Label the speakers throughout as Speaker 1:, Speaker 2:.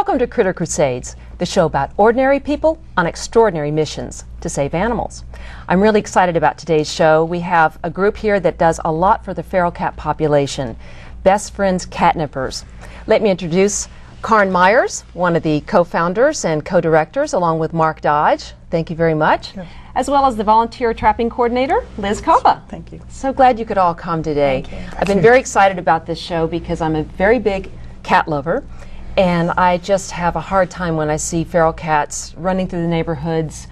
Speaker 1: Welcome to Critter Crusades, the show about ordinary people on extraordinary missions to save animals. I'm really excited about today's show. We have a group here that does a lot for the feral cat population, Best Friends Catnippers. Let me introduce Karen Myers, one of the co-founders and co-directors, along with Mark Dodge. Thank you very much. Yes. As well as the volunteer trapping coordinator, Liz Kova.
Speaker 2: Thank you.
Speaker 1: So glad you could all come today.
Speaker 2: Thank you.
Speaker 1: I've been very excited about this show because I'm a very big cat lover, and I just have a hard time when I see feral cats running through the neighborhoods.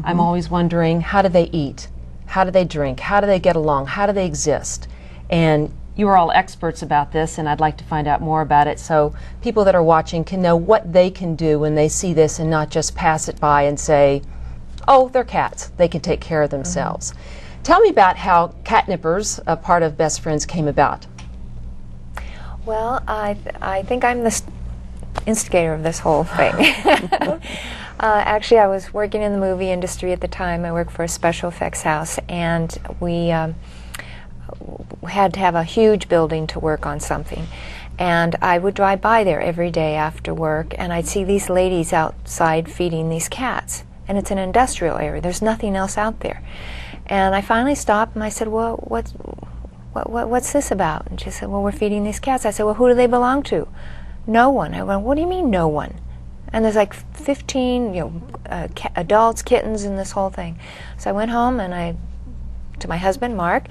Speaker 1: I'm always wondering, how do they eat? How do they drink? How do they get along? How do they exist? And you are all experts about this, and I'd like to find out more about it so people that are watching can know what they can do when they see this and not just pass it by and say, oh, they're cats. They can take care of themselves. Tell me about how Catnippers, a part of Best Friends, came about.
Speaker 3: Well, I think I'm the instigator of this whole thing. Actually, I was working in the movie industry at the time. I worked for a special effects house, and we had to have a huge building to work on something. And I would drive by there every day after work, and I'd see these ladies outside feeding these cats. And it's an industrial area. There's nothing else out there. And I finally stopped, and I said, well, what's this about? And she said, well, we're feeding these cats. I said, well, who do they belong to? No one. I went, what do you mean, no one? And there's like 15, adults, kittens, and this whole thing. So I went home and to my husband, Mark,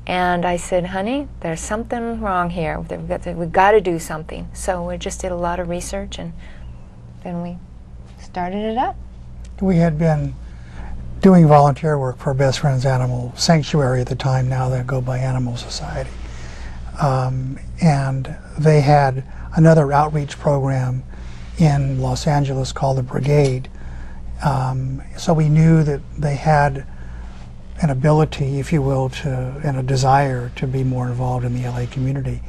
Speaker 3: and I said, honey, there's something wrong here. We've got to do something. So we just did a lot of research, and then we started it up.
Speaker 2: We had been doing volunteer work for Best Friends Animal Sanctuary at the time. Now they go by Animal Society. And they had another outreach program in Los Angeles called the Brigade. So we knew that they had an ability, if you will, and a desire to be more involved in the LA community.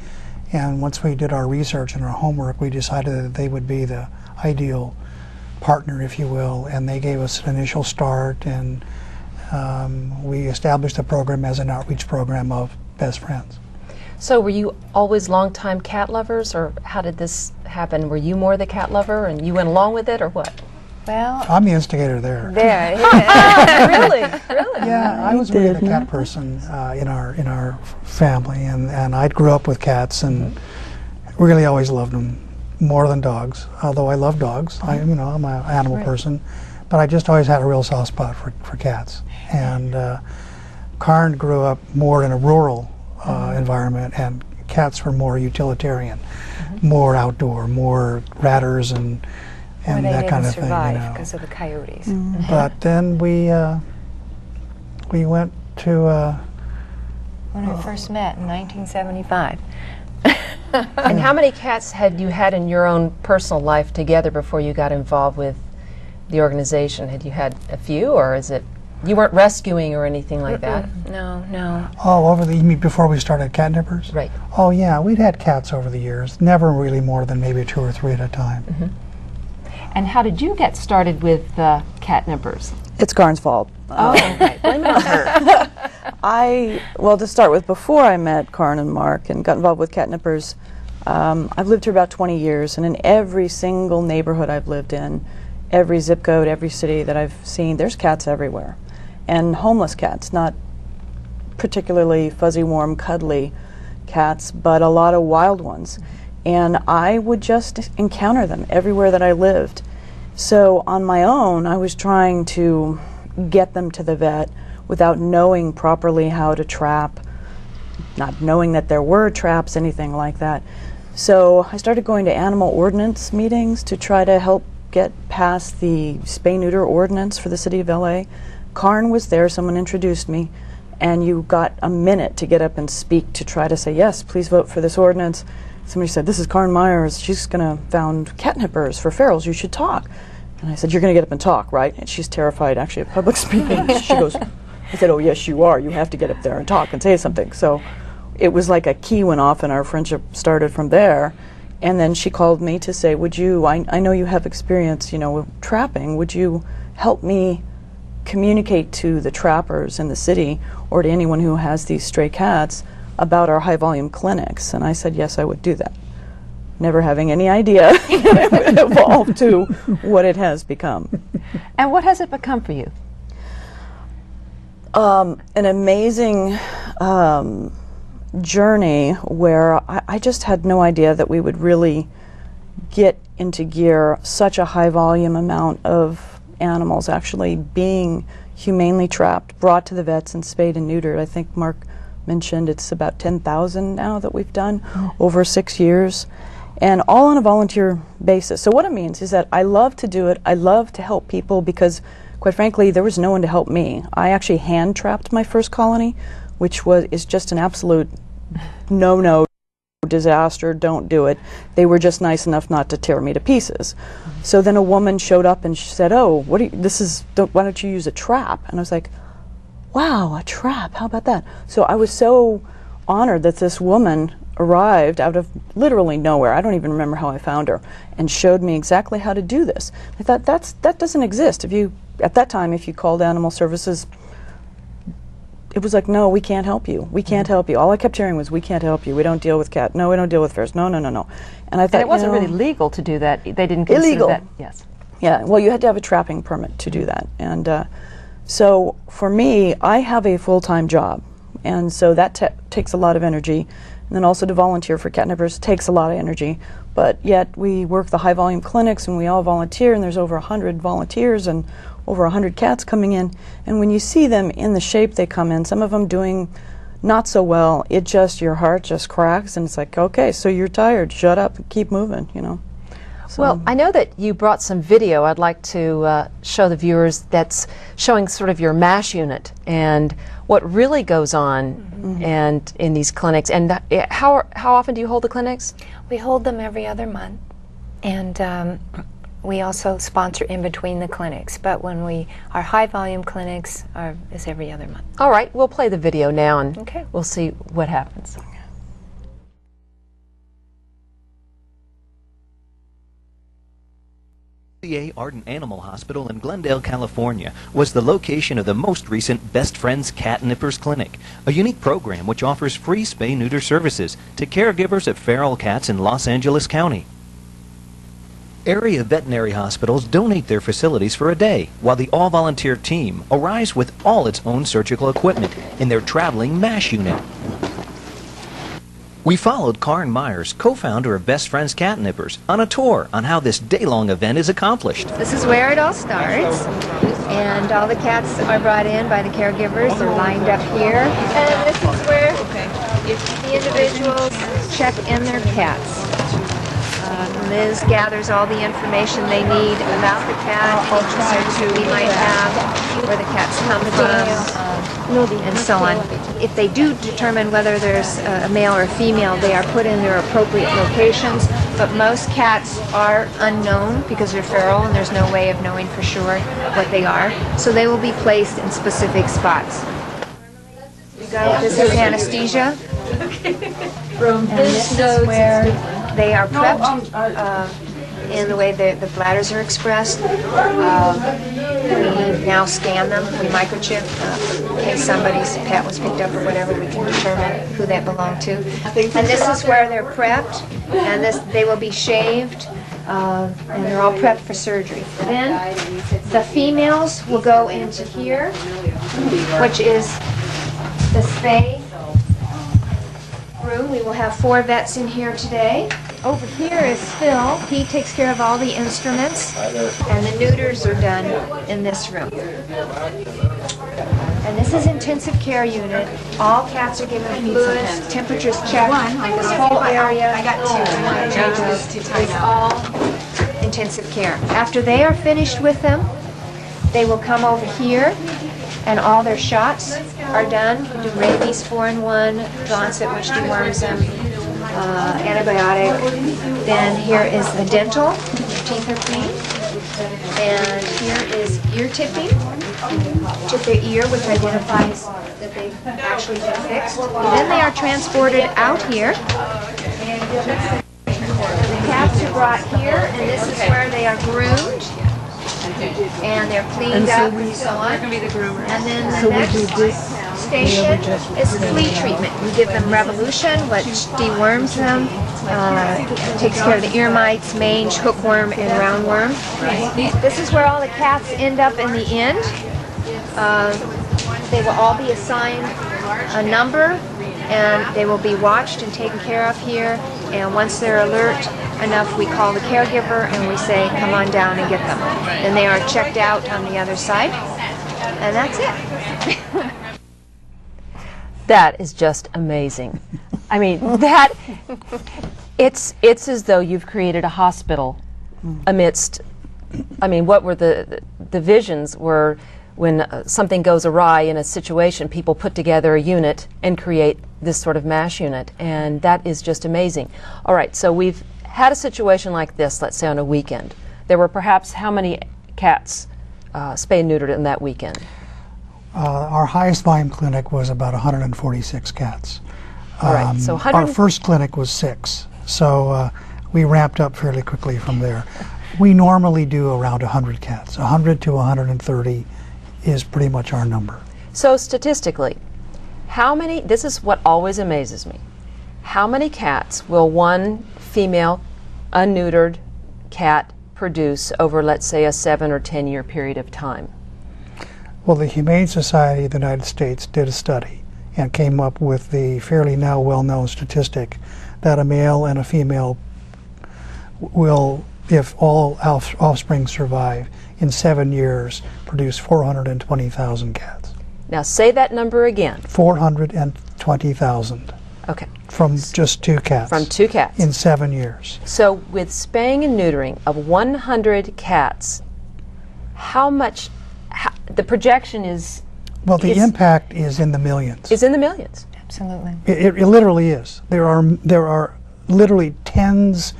Speaker 2: And once we did our research and our homework, we decided that they would be the ideal partner, if you will, and they gave us an initial start, and we established the program as an outreach program of Best Friends.
Speaker 1: So were you always longtime cat lovers, or how did this happen? Were you more the cat lover and you went along with it, or what?
Speaker 3: Well,
Speaker 2: I'm the instigator there.
Speaker 1: Really?
Speaker 2: Yeah, I was really the cat person in our family, and I grew up with cats and really always loved them more than dogs. Although I love dogs, I'm an animal person, but I just always had a real soft spot for cats. And Karen grew up more in a rural environment, and cats were more utilitarian, more outdoor, more ratters and that kind of thing.
Speaker 3: Because of the coyotes.
Speaker 2: But then we went to
Speaker 3: when we first met in 1975.
Speaker 1: And how many cats had you had in your own personal life together before you got involved with the organization? Had you had a few, or is it you weren't rescuing or anything like that?
Speaker 3: No.
Speaker 2: Oh, you mean before we started Catnippers?
Speaker 1: Right.
Speaker 2: Oh yeah, we'd had cats over the years. Never really more than maybe 2 or 3 at a time.
Speaker 1: And how did you get started with Catnippers?
Speaker 4: It's Karen's fault.
Speaker 1: Oh, okay. Blame it on her.
Speaker 4: Well, to start with, before I met Karen and Mark and got involved with Catnippers, I've lived here about 20 years, and in every single neighborhood I've lived in, every zip code, every city that I've seen, there's cats everywhere. And homeless cats, not particularly fuzzy, warm, cuddly cats, but a lot of wild ones. And I would just encounter them everywhere that I lived. So on my own, I was trying to get them to the vet without knowing properly how to trap, not knowing that there were traps, anything like that. So I started going to animal ordinance meetings to try to help get past the spay-neuter ordinance for the city of LA. Karen was there, someone introduced me, and you got a minute to get up and speak to try to say, yes, please vote for this ordinance. Somebody said, this is Karen Myers, she's going to found Catnippers for ferals, you should talk. And I said, you're going to get up and talk, right? And she's terrified, actually, of public speaking. She goes, I said, oh, yes, you are. You have to get up there and talk and say something. So it was like a key went off, and our friendship started from there. And then she called me to say, would you, I know you have experience, with trapping, would you help me communicate to the trappers in the city or to anyone who has these stray cats about our high-volume clinics? And I said, yes, I would do that. never having any idea, it evolved to what it has become.
Speaker 1: And what has it become for you?
Speaker 4: An amazing journey where I just had no idea that we would really get into gear such a high volume amount of animals actually being humanely trapped, brought to the vets and spayed and neutered. I think Mark mentioned it's about 10,000 now that we've done over 6 years, and all on a volunteer basis. So what it means is that I love to do it. I love to help people because, quite frankly, there was no one to help me. I actually hand trapped my first colony, which is just an absolute no disaster. Don't do it. They were just nice enough not to tear me to pieces. So then a woman showed up and she said, "Oh, why don't you use a trap?" And I was like, "Wow, a trap? How about that?" So I was so honored that this woman arrived out of literally nowhere. I don't even remember how I found her, and showed me exactly how to do this. I thought that doesn't exist. At that time, if you called animal services, it was like, "No, we can't help you. We can't help you." All I kept hearing was, "We can't help you. We don't deal with cats. No, we don't deal with ferrets. No." And I thought,
Speaker 1: And it wasn't really legal to do that. They didn't consider
Speaker 4: illegal.
Speaker 1: that. Yes.
Speaker 4: Yeah, well, you had to have a trapping permit to do that. And so for me, I have a full-time job, and so that takes a lot of energy. And then also to volunteer for Catnippers takes a lot of energy. But yet we work the high-volume clinics, and we all volunteer, and there's over 100 volunteers and over 100 cats coming in. And when you see them in the shape they come in, some of them doing not so well, your heart just cracks, and it's like, okay, so you're tired, shut up, keep moving, So,
Speaker 1: Well, I know that you brought some video I'd like to show the viewers that's showing sort of your MASH unit and what really goes on and in these clinics. And how often do you hold the clinics?
Speaker 3: We hold them every other month, and we also sponsor in between the clinics. But our high volume clinics is every other month.
Speaker 1: All right, we'll play the video now and
Speaker 3: Okay.
Speaker 1: we'll see what happens.
Speaker 5: The Arden Animal Hospital in Glendale, California, was the location of the most recent Best Friends Catnippers Clinic, a unique program which offers free spay-neuter services to caregivers of feral cats in Los Angeles County. Area veterinary hospitals donate their facilities for a day, while the all-volunteer team arrives with all its own surgical equipment in their traveling MASH unit. We followed Karen Myers, co-founder of Best Friends Catnippers, on a tour on how this day-long event is accomplished.
Speaker 3: This is where it all starts, and all the cats are brought in by the caregivers. They're lined up here, and this is where the individuals check in their cats. Liz gathers all the information they need about the cat, any concerns we might have, where the cats come from, and so on. If they do determine whether there's a male or a female, they are put in their appropriate locations, but most cats are unknown because they're feral and there's no way of knowing for sure what they are, so they will be placed in specific spots. This is anesthesia, and this is where they are prepped in the way the bladders are expressed. We now scan them, we microchip in case somebody's pet was picked up or whatever, we can determine who that belonged to. And this is where they're prepped, and they will be shaved, and they're all prepped for surgery. Then the females will go into here, which is the spay room. We will have 4 vets in here today. Over here is Phil. He takes care of all the instruments, and the neuters are done in this room. And this is intensive care unit. All cats are given food, temperatures checked. This whole area is all intensive care. After they are finished with them, they will come over here, and all their shots are done. We do rabies 4-in-1, Lancet, which deworms them, antibiotic. Then here is the dental, teeth are clean. And here is ear tipping. Tip their ear, which identifies that they've actually been fixed. Then they are transported out here. The cats are brought here, and this is where they are groomed. And they're cleaned up and so on. And then the next station is flea treatment. We give them Revolution, which deworms them, takes care of the ear mites, mange, hookworm, and roundworm. This is where all the cats end up in the end. They will all be assigned a number, and they will be watched and taken care of here. And once they're alert enough, we call the caregiver and we say, come on down and get them. Then they are checked out on the other side, and that's it.
Speaker 1: That is just amazing. I mean, it's as though you've created a hospital amidst, I mean, what were the visions were when something goes awry in a situation, people put together a unit and create this sort of MASH unit, and that is just amazing. All right, so we've had a situation like this, let's say on a weekend. There were perhaps how many cats spayed and neutered in that weekend?
Speaker 2: Our highest volume clinic was about 146 cats.
Speaker 1: All right, so
Speaker 2: our first clinic was 6, so we ramped up fairly quickly from there. We normally do around 100 cats. 100 to 130 is pretty much our number.
Speaker 1: So statistically, how many, this is what always amazes me, how many cats will one female unneutered cat produce over, let's say, a 7 or 10 year period of time?
Speaker 2: Well, the Humane Society of the United States did a study and came up with the fairly now well-known statistic that a male and a female will, if all offspring survive, in 7 years produce 420,000 cats.
Speaker 1: Now say that number again.
Speaker 2: 420,000.
Speaker 1: Okay.
Speaker 2: From just 2 cats.
Speaker 1: From 2 cats.
Speaker 2: In 7 years.
Speaker 1: So with spaying and neutering of 100 cats, how much, the projection is...
Speaker 2: Well, the impact is in the millions.
Speaker 1: Is in the millions.
Speaker 3: Absolutely.
Speaker 2: It literally is. There are literally tens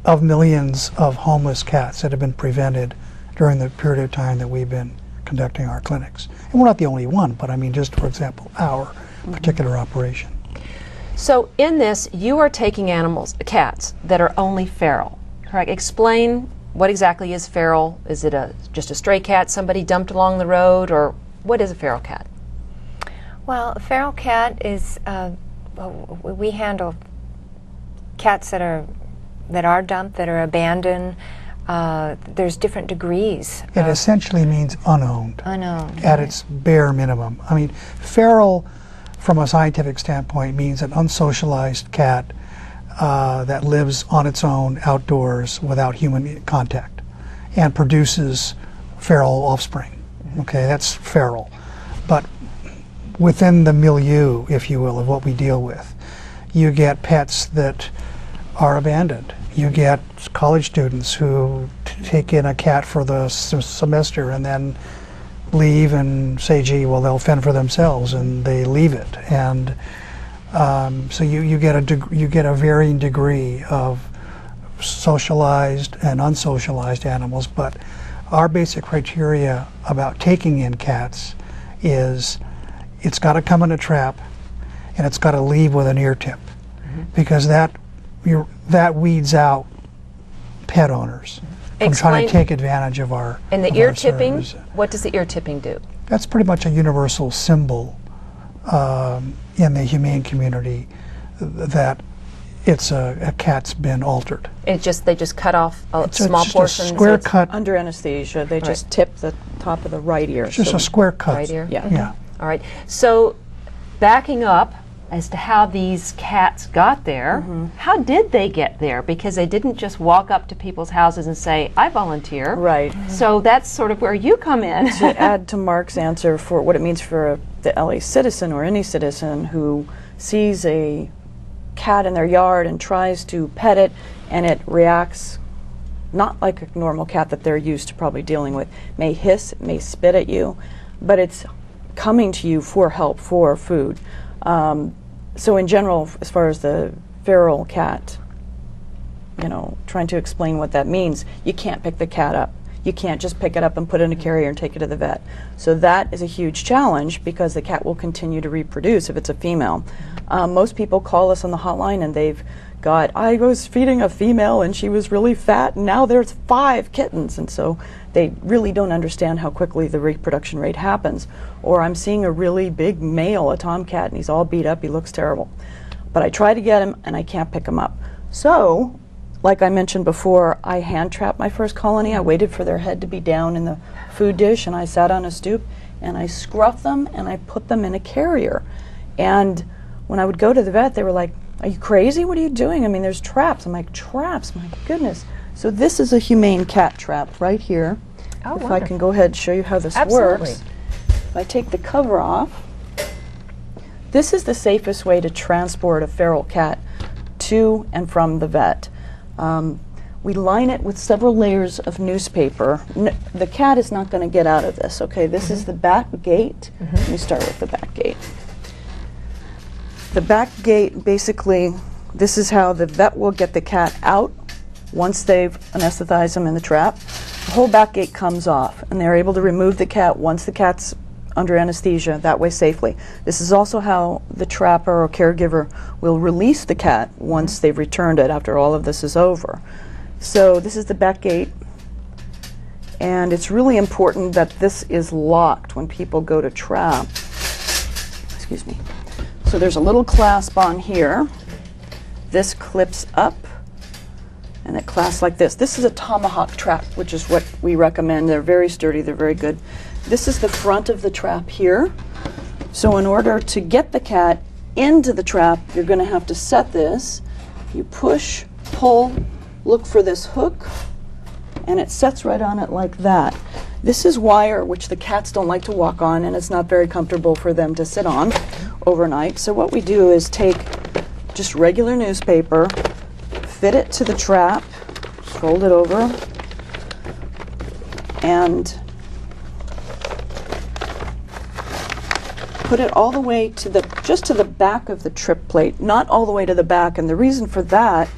Speaker 2: of millions of homeless cats that have been prevented during the period of time that we've been conducting our clinics. And we're not the only one, but I mean, just for example, our particular operation.
Speaker 1: So in this, you are taking animals, cats, that are only feral, correct? Explain what exactly is feral. Is it just a stray cat somebody dumped along the road, or what is a feral cat?
Speaker 3: Well, a feral cat is, we handle cats that are dumped, that are abandoned. There's different degrees.
Speaker 2: It essentially means unowned.
Speaker 3: Unowned.
Speaker 2: At its bare minimum. I mean, feral, from a scientific standpoint, means an unsocialized cat that lives on its own outdoors without human contact and produces feral offspring. Okay, that's feral. But within the milieu, if you will, of what we deal with, you get pets that are abandoned. You get college students who take in a cat for the semester and then leave and say, gee, well, they'll fend for themselves, and they leave it. And so you get a varying degree of socialized and unsocialized animals. But our basic criteria about taking in cats is it's got to come in a trap and it's got to leave with an ear tip, because that weeds out pet owners from trying to take advantage of our
Speaker 1: And the ear tipping, what does the ear tipping do?
Speaker 2: That's pretty much a universal symbol in the humane community that it's a cat's been altered.
Speaker 1: They just cut off a small portion.
Speaker 2: A square cut.
Speaker 4: Under anesthesia, they just tip the top of the right ear.
Speaker 2: It's just a square cut.
Speaker 1: Right ear?
Speaker 4: Yeah.
Speaker 2: Yeah.
Speaker 1: All right. So backing up as to how these cats got there, how did they get there? Because they didn't just walk up to people's houses and say, I volunteer.
Speaker 4: Right.
Speaker 1: So that's sort of where you come in.
Speaker 4: To add to Mark's answer for what it means for the LA citizen or any citizen who sees a cat in their yard and tries to pet it, and it reacts not like a normal cat that they're used to probably dealing with. May hiss, it may spit at you, but it's coming to you for help, for food. So in general, as far as the feral cat, trying to explain what that means, you can't pick the cat up. You can't just pick it up and put it in a carrier and take it to the vet. So that is a huge challenge, because the cat will continue to reproduce if it's a female. Most people call us on the hotline and they've God, I was feeding a female and she was really fat, and now there's 5 kittens. And so they really don't understand how quickly the reproduction rate happens. Or I'm seeing a really big male, a tomcat, and he's all beat up, he looks terrible. But I try to get him and I can't pick him up. So, like I mentioned before, I hand trapped my first colony. I waited for their head to be down in the food dish, and I sat on a stoop and I scruffed them and I put them in a carrier. And when I would go to the vet, they were like, "Are you crazy? What are you doing? I mean, there's traps." I'm like, "Traps? My goodness." So this is a humane cat trap right here.
Speaker 1: Oh,
Speaker 4: if
Speaker 1: wonderful.
Speaker 4: I can go ahead and show you how this
Speaker 1: Absolutely.
Speaker 4: works. If I take the cover off, this is the safest way to transport a feral cat to and from the vet. We line it with several layers of newspaper. The cat is not going to get out of this, okay? This is the back gate. Let me start with the back gate. The back gate, basically, this is how the vet will get the cat out once they've anesthetized him in the trap. The whole back gate comes off, and they're able to remove the cat once the cat's under anesthesia, that way safely. This is also how the trapper or caregiver will release the cat once they've returned it after all of this is over. So this is the back gate, and it's really important that this is locked when people go to trap. Excuse me. So there's a little clasp on here. This clips up, and it clasps like this. This is a tomahawk trap, which is what we recommend. They're very sturdy, they're very good. This is the front of the trap here. So in order to get the cat into the trap, you're going to have to set this. You push, pull, look for this hook, and it sets right on it like that. This is wire, which the cats don't like to walk on, and it's not very comfortable for them to sit on overnight. So what we do is take just regular newspaper, fit it to the trap, fold it over, and put it all the way to just to the back of the trip plate, not all the way to the back. And the reason for that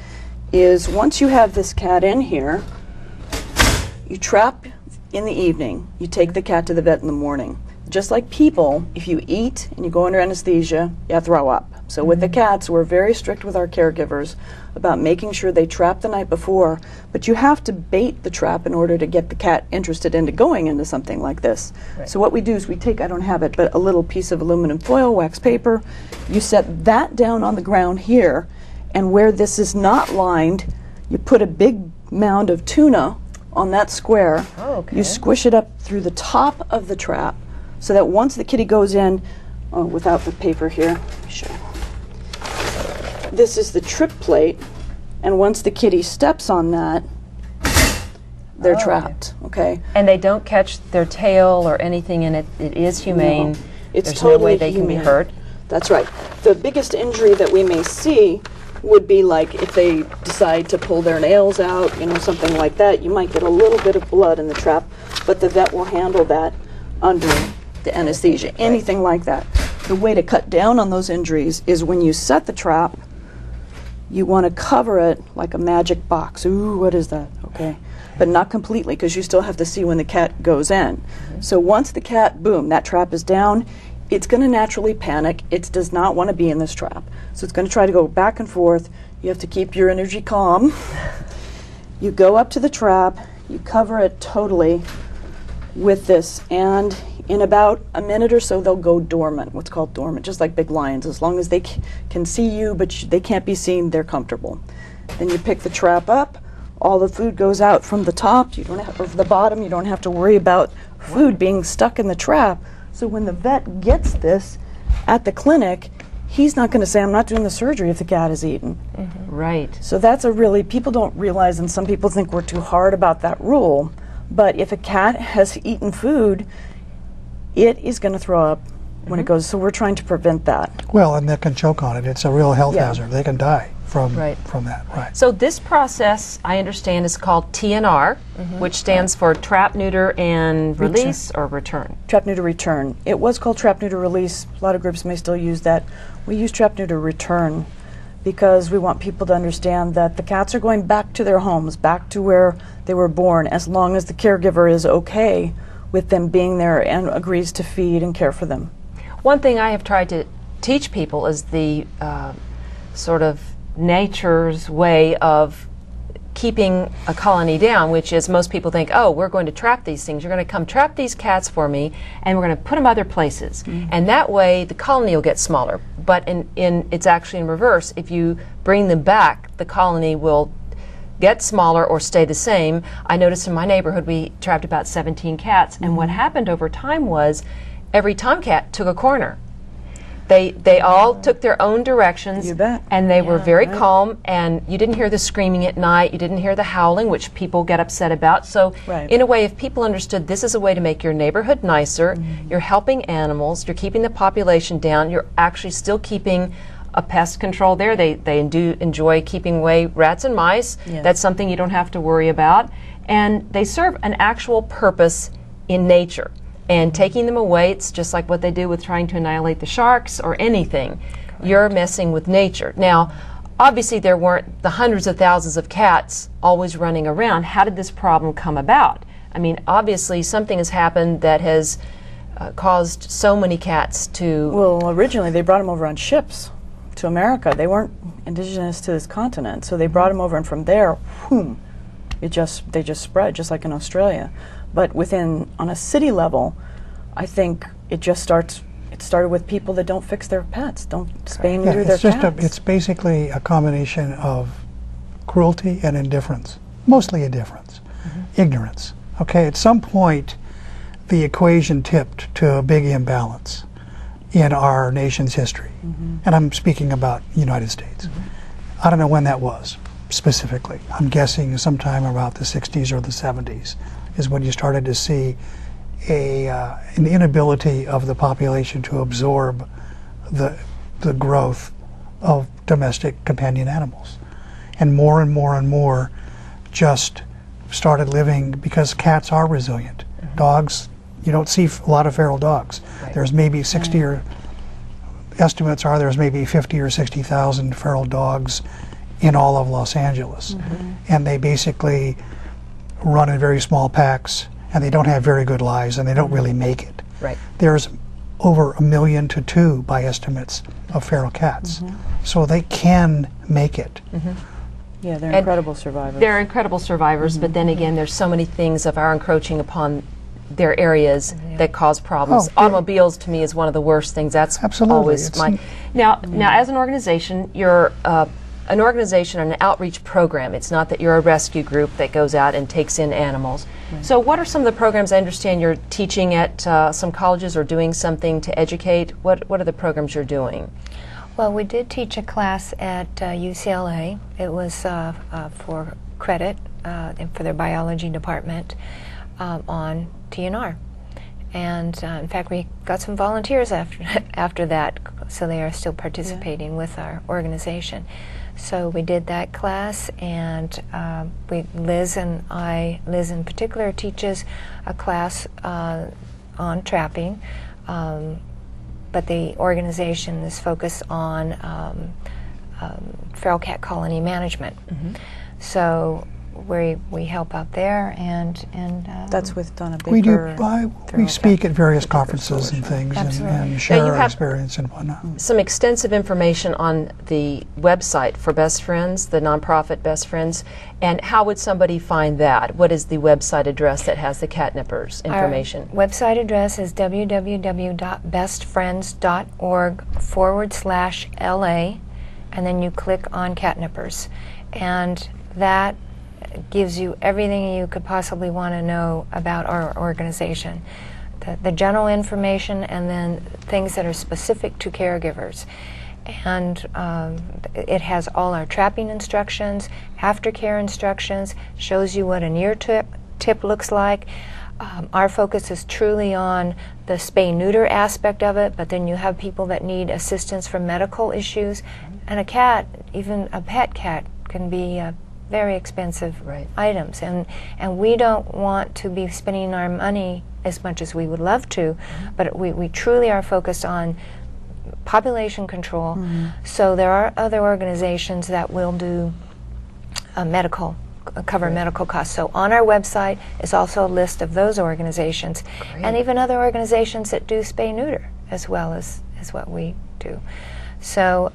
Speaker 4: is once you have this cat in here, you trap in the evening, you take the cat to the vet in the morning. Just like people, if you eat and you go under anesthesia, you throw up. So with the cats, we're very strict with our caregivers about making sure they trap the night before, but you have to bait the trap in order to get the cat interested into going into something like this.
Speaker 1: Right.
Speaker 4: So what we do is we take, I don't have it, but a little piece of aluminum foil, wax paper, you set that down on the ground here, and where this is not lined, you put a big mound of tuna on that square.
Speaker 1: Oh, okay.
Speaker 4: You squish it up through the top of the trap so that once the kitty goes in, without the paper here, let me show you. This is the trip plate, and once the kitty steps on that, they're trapped, okay?
Speaker 1: And they don't catch their tail or anything in it. It is humane.
Speaker 4: No, it's
Speaker 1: There's
Speaker 4: totally
Speaker 1: no way they can be
Speaker 4: humane.
Speaker 1: hurt.
Speaker 4: That's right. The biggest injury that we may see would be like if they decide to pull their nails out, something like that. You might get a little bit of blood in the trap, but the vet will handle that under the anesthesia, anything like that. The way to cut down on those injuries is when you set the trap, you want to cover it like a magic box. Ooh, what is that? Okay. But not completely, because you still have to see when the cat goes in. So once the cat, boom, that trap is down, it's going to naturally panic. It does not want to be in this trap. So it's going to try to go back and forth. You have to keep your energy calm. You go up to the trap, you cover it totally with this, and in about a minute or so they'll go dormant, what's called dormant, just like big lions. As long as they can see you but they can't be seen, they're comfortable. Then you pick the trap up, all the food goes out from the top, you don't have, or from the bottom, you don't have to worry about food being stuck in the trap. So when the vet gets this at the clinic, he's not going to say, "I'm not doing the surgery if the cat is eaten."
Speaker 1: Right.
Speaker 4: So that's people don't realize, and some people think we're too hard about that rule, but if a cat has eaten food, it is going to throw up when it goes, so we're trying to prevent that.
Speaker 2: Well, and they can choke on it. It's a real health
Speaker 4: Yeah.
Speaker 2: hazard. They can die from
Speaker 1: Right.
Speaker 2: that. Right.
Speaker 1: So this process, I understand, is called TNR, which stands for trap, neuter, and release or return.
Speaker 4: Trap, neuter, return. It was called trap, neuter, release. A lot of groups may still use that. We use trap, neuter, return because we want people to understand that the cats are going back to their homes, back to where they were born, as long as the caregiver is okay with them being there and agrees to feed and care for them.
Speaker 1: One thing I have tried to teach people is the sort of nature's way of keeping a colony down, which is most people think, oh, we're going to trap these things. You're going to come trap these cats for me, and we're going to put them other places. And that way, the colony will get smaller. But it's actually in reverse. If you bring them back, the colony will get smaller or stay the same. I noticed in my neighborhood we trapped about 17 cats, and what happened over time was every tomcat took a corner. They all took their own directions,
Speaker 4: You bet.
Speaker 1: and they were very calm, and you didn't hear the screaming at night, you didn't hear the howling, which people get upset about. So in a way, if people understood this is a way to make your neighborhood nicer, you're helping animals, you're keeping the population down, you're actually still keeping a pest control there. They do enjoy keeping away rats and mice. That's something you don't have to worry about. And they serve an actual purpose in nature. And taking them away, it's just like what they do with trying to annihilate the sharks or anything. You're messing with nature. Now, obviously there weren't the hundreds of thousands of cats always running around. How did this problem come about? I mean, obviously something has happened that has caused so many cats to...
Speaker 4: Well, originally they brought them over on ships to America. They weren't indigenous to this continent, so they brought them over, and from there, whoom, they just spread, just like in Australia. But on a city level, I think it started with people that don't fix their pets, don't spay and neuter their cats.
Speaker 2: It's basically a combination of cruelty and indifference, mostly indifference, ignorance. Okay, at some point, the equation tipped to a big imbalance in our nation's history. And I'm speaking about the United States. I don't know when that was specifically. I'm guessing sometime about the 60s or the 70s is when you started to see an inability of the population to absorb the growth of domestic companion animals. And more just started living, because cats are resilient. Dogs, you don't see a lot of feral dogs. There's maybe 60 or estimates are there's maybe 50 or 60,000 feral dogs in all of Los Angeles. And they basically run in very small packs, and they don't have very good lives, and they don't really make it. There's over 1 million to 2 by estimates of feral cats. So they can make it.
Speaker 4: Yeah, they're incredible survivors.
Speaker 1: They're incredible survivors, but then again, there's so many things of our encroaching upon their areas that cause problems. Automobiles, to me, is one of the worst things. That's always my... Now, as an organization, you're an organization, an outreach program. It's not that you're a rescue group that goes out and takes in animals. So what are some of the programs? I understand you're teaching at some colleges or doing something to educate. What are the programs you're doing?
Speaker 3: Well, we did teach a class at UCLA. It was for credit for their biology department on TNR. And in fact, we got some volunteers after that, so they are still participating with our organization. So we did that class, and Liz in particular teaches a class on trapping, but the organization is focused on feral cat colony management. So we help out there, and
Speaker 4: that's with Donna Baker.
Speaker 2: We speak at various conferences and things, and share our experience and whatnot.
Speaker 1: Some extensive information on the website for Best Friends, the nonprofit Best Friends. And how would somebody find that? What is the website address that has the Catnippers information?
Speaker 3: Our website address is www.bestfriends.org/LA, and then you click on Catnippers, and that gives you everything you could possibly want to know about our organization. The general information, and then things that are specific to caregivers. And it has all our trapping instructions, aftercare instructions, shows you what an ear tip looks like. Our focus is truly on the spay-neuter aspect of it, but then you have people that need assistance for medical issues. And a cat, even a pet cat, can be very expensive items, and we don't want to be spending our money as much as we would love to, but we truly are focused on population control. So there are other organizations that will do cover medical costs. So on our website is also a list of those organizations, and even other organizations that do spay-neuter as well as what we do. So,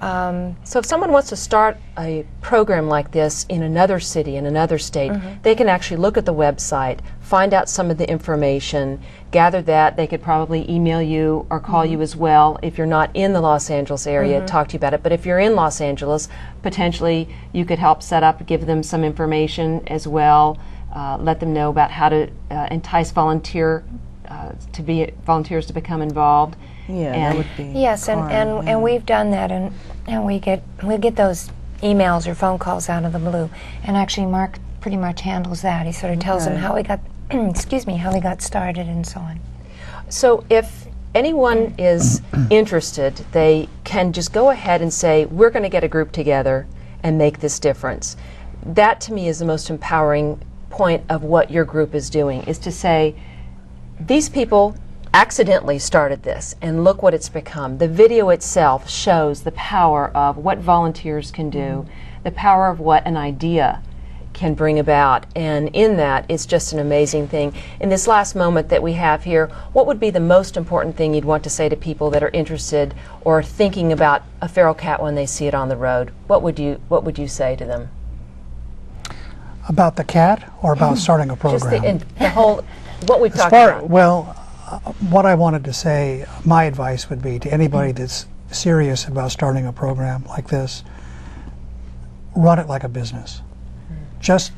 Speaker 1: So if someone wants to start a program like this in another city, in another state, they can actually look at the website, find out some of the information, gather that. They could probably email you or call you as well if you're not in the Los Angeles area, talk to you about it. But if you're in Los Angeles, potentially you could help set up, give them some information as well, let them know about how to entice volunteers to become involved.
Speaker 4: Yeah,
Speaker 1: And
Speaker 4: that would be.
Speaker 3: yes,
Speaker 4: Karen,
Speaker 3: and we've done that, and we'll get those emails or phone calls out of the blue. And actually, Mark pretty much handles that. He sort of tells them
Speaker 4: Okay.
Speaker 3: how we got, excuse me, how we got started and so on.
Speaker 1: So if anyone is interested, they can just go ahead and say, we're going to get a group together and make this difference. That to me is the most empowering point of what your group is doing, is to say, these people accidentally started this and look what it's become. The video itself shows the power of what volunteers can do, the power of what an idea can bring about, and in that it's just an amazing thing. In this last moment that we have here, what would be the most important thing you'd want to say to people that are interested or thinking about a feral cat when they see it on the road? What would you say to them?
Speaker 2: About the cat or about starting a
Speaker 1: Just
Speaker 2: program?
Speaker 1: the whole, what we've talked about.
Speaker 2: Well, what I wanted to say, my advice would be to anybody that's serious about starting a program like this, run it like a business. Just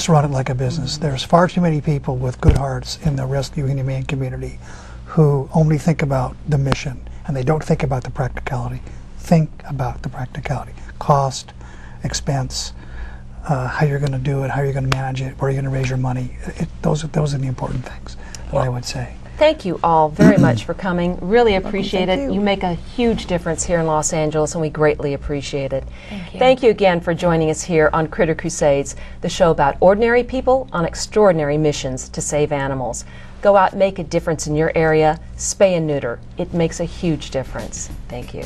Speaker 2: run it like a business. There's far too many people with good hearts in the rescue and humane community who only think about the mission and they don't think about the practicality. Think about the practicality. Cost, expense, how you're going to do it, how you're going to manage it, where you're going to raise your money. Those are the important things that I would say.
Speaker 1: Thank you all very much for coming. Really appreciate
Speaker 4: Thank
Speaker 1: it.
Speaker 4: you.
Speaker 1: You make a huge difference here in Los Angeles, and we greatly appreciate it.
Speaker 3: Thank you.
Speaker 1: Thank you again for joining us here on Critter Crusades, the show about ordinary people on extraordinary missions to save animals. Go out, make a difference in your area, spay and neuter. It makes a huge difference. Thank you.